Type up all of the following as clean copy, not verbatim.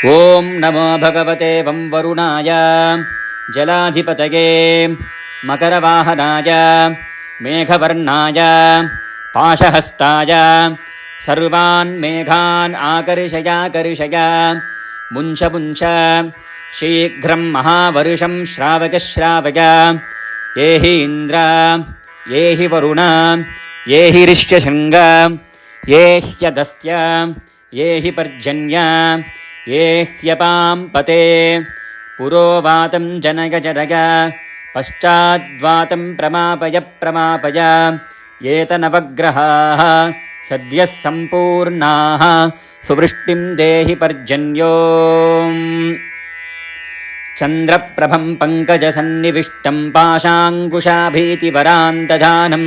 ಓಂ ನಮೋ ಭಗವತೆ ವಂ ವರುಣಾಯ ಜಲಾಧಿಪತಯೇ ಮಕರವಾಹನಾಯ ಮೇಘವರ್ಣಾಯ ಪಾಶಹಸ್ತಾಯ ಸರ್ವಾನ್ ಮೇಘಾನ್ ಆಕರ್ಷಯಾಕರ್ಷಯ ಮುಂಚ ಮುಂಚ ಶೀಘ್ರಂ ಮಹಾವರುಷಂ ಶ್ರಾವಕ ಶ್ರಾವಕ ಯೇ ಹಿ ಇಂದ್ರ ಯೇ ಹಿ ವರುಣ ಯೇ ಹಿ ರಿಷ್ಯಶೃಂಗ ಯೇ ಹ್ಯಗಸ್ತ್ಯ ಯೇ ಹಿ ಪರ್ಜನ್ಯ ಯೇ ಹ್ಯಪಾಂ ಪತೆ ಪುರೋವಾತಂ ಜನಗ ಜನಗ ಪಶ್ಚಾದ್ವಾತಂ ಪ್ರಮಾಪಯ ಪ್ರಮಾಪಯ ಏತನವಗ್ರಹಾಃ ಸದ್ಯಃ ಸಂಪೂರ್ಣಾಃ ಸುವೃಷ್ಟಿಂ ದೇಹಿ ಪರ್ಜನ್ಯೋ ಚಂದ್ರಪ್ರಭಂ ಪಂಕಜಸನ್ನಿವಿಷ್ಟಂ ಪಾಶಾಂಕುಶಾಭೀತಿವರಾಂತಧಾನಂ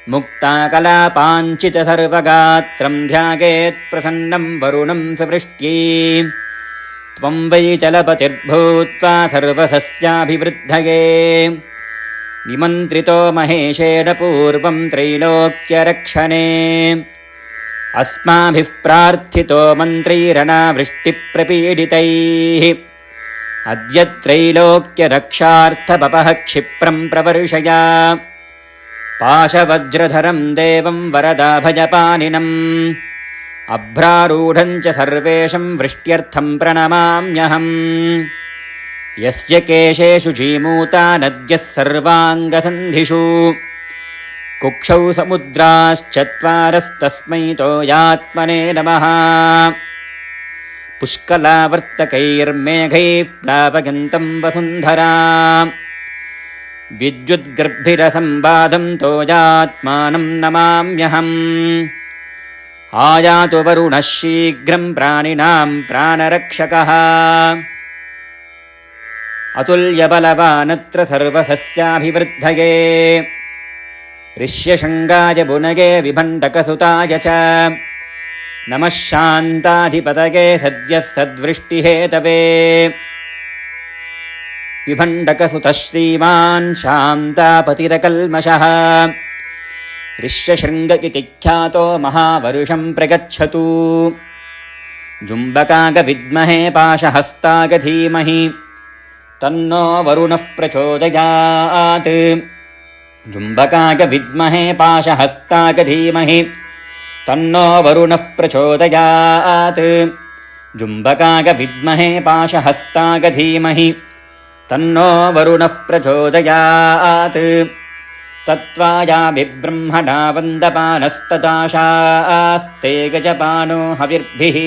ಮುಕ್ತಾಕಲಾಪಾಂಚಿತಸರ್ವಗಾತ್ರಂ ಧ್ಯಾಯೇತ್ಪ್ರಸನ್ನಂ ವರುಣಂ ಸುವೃಷ್ಟ್ಯೈ ತ್ವಂ ವೈ ಚಲಪತಿರ್ಭೂತ್ವಾ ಸರ್ವಸಸ್ಯಾಭಿವೃದ್ಧಯೇ ನಿಮಂತ್ರಿತೋ ಮಹೇಶೇನ ಪೂರ್ವಂ ತ್ರೈಲೋಕ್ಯರಕ್ಷಣೆ ಅಸ್ಮಾಭಿಃ ಪ್ರಾರ್ಥಿತೋ ಮಂತ್ರೈರನಾವೃಷ್ಟಿಪ್ರಪೀಡಿತೈಃ ಅದ್ಯ ತ್ರೈಲೋಕ್ಯರಕ್ಷಾರ್ಥಪಪಃ ಕ್ಷಿಪ್ರಂ ಪ್ರವರ್ಷಯ ಪಾಶವಜ್ರಧರಂ ದೇವಂ ವರದಾಭಯಪಾನಿನಂ ಅಭ್ರಾರೂಢಂ ಚ ಸರ್ವೇಷಂ ವೃಷ್ಟ್ಯರ್ಥಂ ಪ್ರಣಮಾಮ್ಯಹಂ ಯಸ್ಯ ಕೇಶೇಷು ಜೀಮೂತಾ ನದ್ಯಃ ಸರ್ವಾಂಗಸಂಧಿಷು ಕುಕ್ಷೌ ಸಮುದ್ರಾಶ್ಚತ್ವಾರಸ್ತಸ್ಮೈ ತೋಯಾತ್ಮನೇ ನಮಃ ಪುಷ್ಕಲಾವರ್ತಕೈರ್ಮೇಘೈಃ ಪ್ಲಾವಯಂತಂ ವಸುಂಧರಾ ವಿದ್ಯುದ್ಗರ್ಭಿರಸಂಬಾಧಂ ತೋಯಾತ್ಮಾನಂ ನಮಾಮ್ಯಹಂ ಆಯಾತು ವರುಣಃ ಶೀಘ್ರಂ ಪ್ರಾಣಿನಾಂ ಪ್ರಾಣರಕ್ಷಕಃ ಅತುಲ್ಯಬಲವಾನತ್ರ ಸರ್ವಸಸ್ಯಾಭಿವೃದ್ಧಯೇ ರಿಷ್ಯಶೃಂಗಾಯ ಬುನಗೆ ವಿಭಂಡಕಸುತಾಯ ಚ ನಮಃ ಶಾಂತಾಧಿಪತಯೇ ಸದ್ಯಃ ಸದ್ವೃಷ್ಟಿಹೇತವೇ ವಿಭಂಡಕಸುತಃ ಶ್ರೀಮಾನ್ ಶಾಂತಾಪತಿರಕಲ್ಮಷಃ ರಿಷ್ಯಶೃಂಗ ಇತಿ ಖ್ಯಾತೋ ಮಹಾವರುಷಂ ಪ್ರಗಚ್ಚತು ಜುಂಬಕಾಗ ವಿದ್ಮಹೇ ಪಾಶಹಸ್ತಾಗ ಧೀಮಹಿ ತನ್ನೋ ವರುಣಃ ಪ್ರಚೋದಯಾತ್ ಜುಂಬಕಾಗ ವಿದ್ಮಹೇ ಪಾಶಹಸ್ತಾಗ ಧೀಮಹಿ ತನ್ನೋ ವರುಣಃ ಪ್ರಚೋದಯಾತ್ ಜುಂಬಕಾಗ ವಿದ್ಮಹೇ ಪಾಶಹಸ್ತಾಗ ಧೀಮಹಿ ತನ್ನೋ ವರುಣಃ ಪ್ರಚೋದಯಾತ್ ತತ್ವಾಯಾ ಬಿಬ್ರಹ್ಮಣಾ ವಂದಪಾನಸ್ತದಾಶಾಸ್ತೆ ಗಜಪಾನೋ ಹವಿರ್ಭಿಃ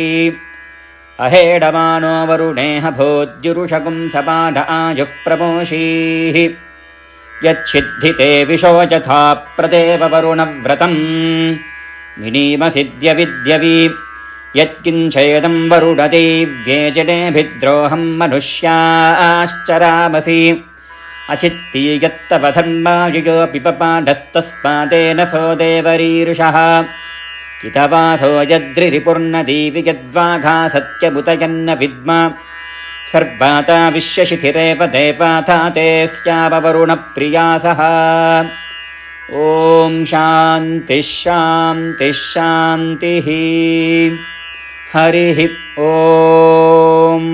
ಅಹೇಡಮಾನೋ ವರುಣೇಹ ಭೋದ್ಯುರುಷಗುಂ ಸಪಾಢ ಆಯುಃ ಪ್ರಮೋಷೀಃ ಯಚ್ಛಿದ್ಧಿತೆ ವಿಶೋಚಥಾ ಪ್ರದೇವ ವರುಣವ್ರತಂ ವಿನೀಮಸಿದ್ಯ ವಿದ್ಯವಿ ಯತ್ಕಿಂಚೇದಂ ವರುಣದೇವ್ಯೇಜನೇಭಿದ್ರೋಹಂ ಮನುಷ್ಯಾಶ್ಚರಾಮಸಿ ಅಚಿತ್ತೀಯತ್ತವ ಧರ್ಮಾಯುಜೋಪಿ ಪಪಾಢಸ್ತಸ್ಮಾದೇನ ಸೋ ದೇವರೀರುಷಃ ಕಿತವಾಸೋ ಯದ್ರಿರಿಪುರ್ನದೀವಿ ಯದ್ವಾಘಾ ಸತ್ಯಬುತಯನ್ನ ವಿದ್ಮ ಸರ್ವಾತಾ ವಿಶ್ಯಶಿಥಿರೇವ ದೇವಾತಾ ತೇ ಸ್ಯಾವರುಣಪ್ರಿಯಾಸಃ ಓಂ ಶಾಂತಿ ಶಾಂತಿ ಶಾಂತಿಃ ಹರಿಃ ಓಂ